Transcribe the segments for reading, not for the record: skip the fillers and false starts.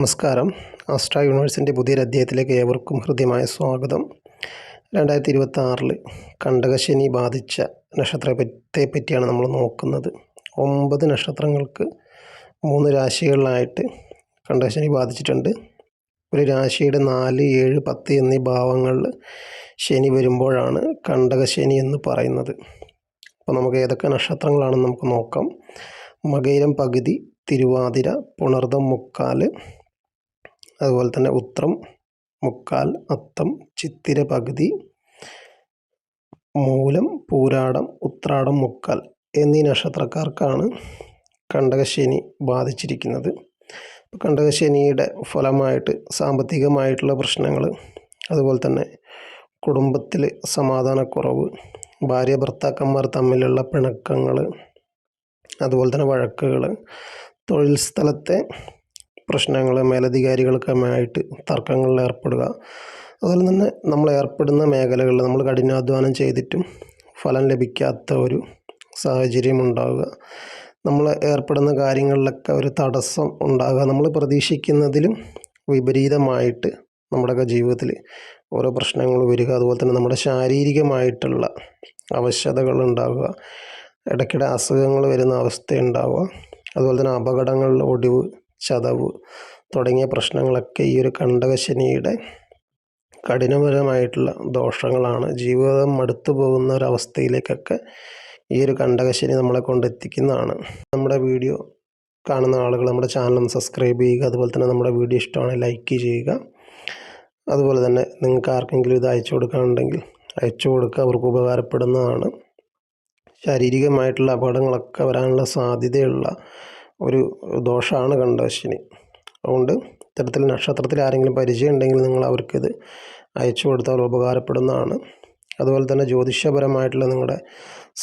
നമസ്കാരം. ആസ്ട്ര യൂണിവേഴ്സിൻ്റെ പുതിയൊരു അധ്യായത്തിലേക്ക് ഏവർക്കും ഹൃദ്യമായ സ്വാഗതം. 2026 കണ്ടകശനി ബാധിച്ച നക്ഷത്രത്തെ പറ്റിയാണ് നമ്മൾ നോക്കുന്നത്. 9 നക്ഷത്രങ്ങൾക്ക് 3 രാശികളിലായിട്ട് കണ്ടകശനി ബാധിച്ചിട്ടുണ്ട്. ഒരു രാശിയുടെ 4, 7, 10 എന്നീ ഭാവങ്ങളിൽ ശനി വരുമ്പോഴാണ് കണ്ടകശനി എന്ന് പറയുന്നത്. അപ്പോൾ നമുക്ക് ഏതൊക്കെ നക്ഷത്രങ്ങളാണെന്ന് നമുക്ക് നോക്കാം. മകയിരം പകുതി, തിരുവാതിര, പുണർദം മുക്കാൽ, അതുപോലെ തന്നെ ഉത്രം മുക്കാൽ, അത്തം, ചിത്തിര പകുതി, മൂലം, പൂരാടം, ഉത്രാടം മുക്കാൽ എന്നീ നക്ഷത്രക്കാർക്കാണ് കണ്ടകശനി ബാധിച്ചിരിക്കുന്നത്. കണ്ടകശനിയുടെ ഫലമായിട്ട് സാമ്പത്തികമായിട്ടുള്ള പ്രശ്നങ്ങൾ, അതുപോലെ തന്നെ കുടുംബത്തിൽ സമാധാനക്കുറവ്, ഭാര്യ ഭർത്താക്കന്മാർ തമ്മിലുള്ള പിണക്കങ്ങൾ, അതുപോലെ തന്നെ വഴക്കുകൾ, തൊഴിൽ സ്ഥലത്തെ പ്രശ്നങ്ങൾ, മേലധികാരികൾക്കുമായിട്ട് തർക്കങ്ങളിൽ ഏർപ്പെടുക, അതുപോലെ തന്നെ നമ്മൾ ഏർപ്പെടുന്ന മേഖലകളിൽ നമ്മൾ കഠിനാധ്വാനം ചെയ്തിട്ടും ഫലം ലഭിക്കാത്ത ഒരു സാഹചര്യം ഉണ്ടാവുക, നമ്മൾ ഏർപ്പെടുന്ന കാര്യങ്ങളിലൊക്കെ ഒരു തടസ്സം ഉണ്ടാകുക, നമ്മൾ പ്രതീക്ഷിക്കുന്നതിലും വിപരീതമായിട്ട് നമ്മുടെയൊക്കെ ജീവിതത്തിൽ ഓരോ പ്രശ്നങ്ങൾ വരിക, അതുപോലെ തന്നെ നമ്മുടെ ശാരീരികമായിട്ടുള്ള അവശതകൾ ഉണ്ടാവുക, ഇടയ്ക്കിടെ അസുഖങ്ങൾ വരുന്ന അവസ്ഥയുണ്ടാവുക, അതുപോലെ തന്നെ അപകടങ്ങളിൽ ഒടിവ്, ചതവ് തുടങ്ങിയ പ്രശ്നങ്ങളൊക്കെ ഈ ഒരു കണ്ടകശനിയുടെ കഠിനപരമായിട്ടുള്ള ദോഷങ്ങളാണ്. ജീവിതം മടുത്തു പോകുന്ന ഒരവസ്ഥയിലേക്കൊക്കെ ഈ ഒരു കണ്ടകശനി നമ്മളെ കൊണ്ടെത്തിക്കുന്നതാണ്. നമ്മുടെ വീഡിയോ കാണുന്ന ആളുകൾ നമ്മുടെ ചാനൽ സബ്സ്ക്രൈബ് ചെയ്യുക, അതുപോലെ തന്നെ നമ്മുടെ വീഡിയോ ഇഷ്ടമാണെങ്കിൽ ലൈക്ക് ചെയ്യുക. അതുപോലെ തന്നെ നിങ്ങൾക്ക് ആർക്കെങ്കിലും ഇത് അയച്ചു കൊടുക്കാനുണ്ടെങ്കിൽ അയച്ചു കൊടുക്കുക, അവർക്ക് ഉപകാരപ്പെടുന്നതാണ്. ശാരീരികമായിട്ടുള്ള അപകടങ്ങളൊക്കെ വരാനുള്ള സാധ്യതയുള്ള ഒരു ദോഷമാണ് കണ്ടകശനി. അതുകൊണ്ട് ഇത്തരത്തിൽ നക്ഷത്രത്തിൽ ആരെങ്കിലും പരിചയം ഉണ്ടെങ്കിൽ നിങ്ങൾ അവർക്കിത് അയച്ചു കൊടുത്താൽ ഉപകാരപ്പെടുന്നതാണ്. അതുപോലെ തന്നെ ജ്യോതിഷപരമായിട്ടുള്ള നിങ്ങളുടെ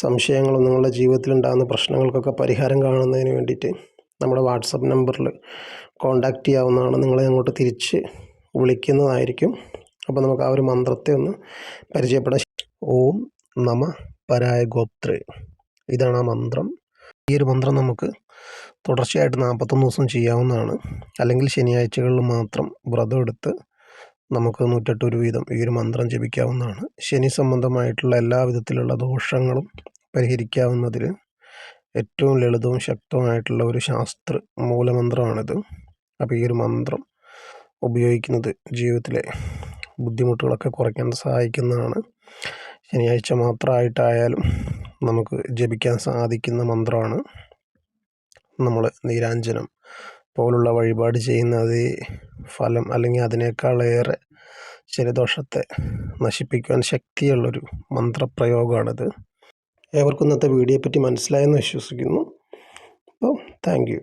സംശയങ്ങളും നിങ്ങളുടെ ജീവിതത്തിൽ ഉണ്ടാകുന്ന പ്രശ്നങ്ങൾക്കൊക്കെ പരിഹാരം കാണുന്നതിന് വേണ്ടിയിട്ട് നമ്മുടെ വാട്സപ്പ് നമ്പറിൽ കോൺടാക്റ്റ് ചെയ്യാവുന്നതാണ്. നിങ്ങളെ അങ്ങോട്ട് തിരിച്ച് വിളിക്കുന്നതായിരിക്കും. അപ്പോൾ നമുക്ക് ആ ഒരു മന്ത്രത്തെ ഒന്ന് പരിചയപ്പെടാം. ഓം നമ പരായ ഗോത്രേ, ഇതാണ് ആ മന്ത്രം. ഈ ഒരു മന്ത്രം നമുക്ക് തുടർച്ചയായിട്ട് 41 ദിവസം ചെയ്യാവുന്നതാണ്. അല്ലെങ്കിൽ ശനിയാഴ്ചകളിൽ മാത്രം വ്രതം എടുത്ത് നമുക്ക് 108 വീതം ഈ ഒരു മന്ത്രം ജപിക്കാവുന്നതാണ്. ശനി സംബന്ധമായിട്ടുള്ള എല്ലാ വിധത്തിലുള്ള ദോഷങ്ങളും പരിഹരിക്കാവുന്നതിൽ ഏറ്റവും ലളിതവും ശക്തവുമായിട്ടുള്ള ഒരു ശാസ്ത്ര മൂലമന്ത്രമാണിത്. അപ്പോൾ ഈ ഒരു മന്ത്രം ഉപയോഗിക്കുന്നത് ജീവിതത്തിലെ ബുദ്ധിമുട്ടുകളൊക്കെ കുറയ്ക്കാൻ സഹായിക്കുന്നതാണ്. ശനിയാഴ്ച മാത്രമായിട്ടായാലും നമുക്ക് ജപിക്കാൻ സാധിക്കുന്ന മന്ത്രമാണ്. നമ്മൾ നീരാഞ്ജനം പോലുള്ള വഴിപാട് ചെയ്യുന്ന അതേ ഫലം അല്ലെങ്കിൽ അതിനേക്കാളേറെ ശനിദോഷത്തെ നശിപ്പിക്കുവാൻ ശക്തിയുള്ളൊരു മന്ത്രപ്രയോഗമാണിത്. ഏവർക്കും ഇന്നത്തെ വീഡിയോയെ പറ്റി മനസ്സിലായെന്ന് വിശ്വസിക്കുന്നു. അപ്പോൾ താങ്ക് യു.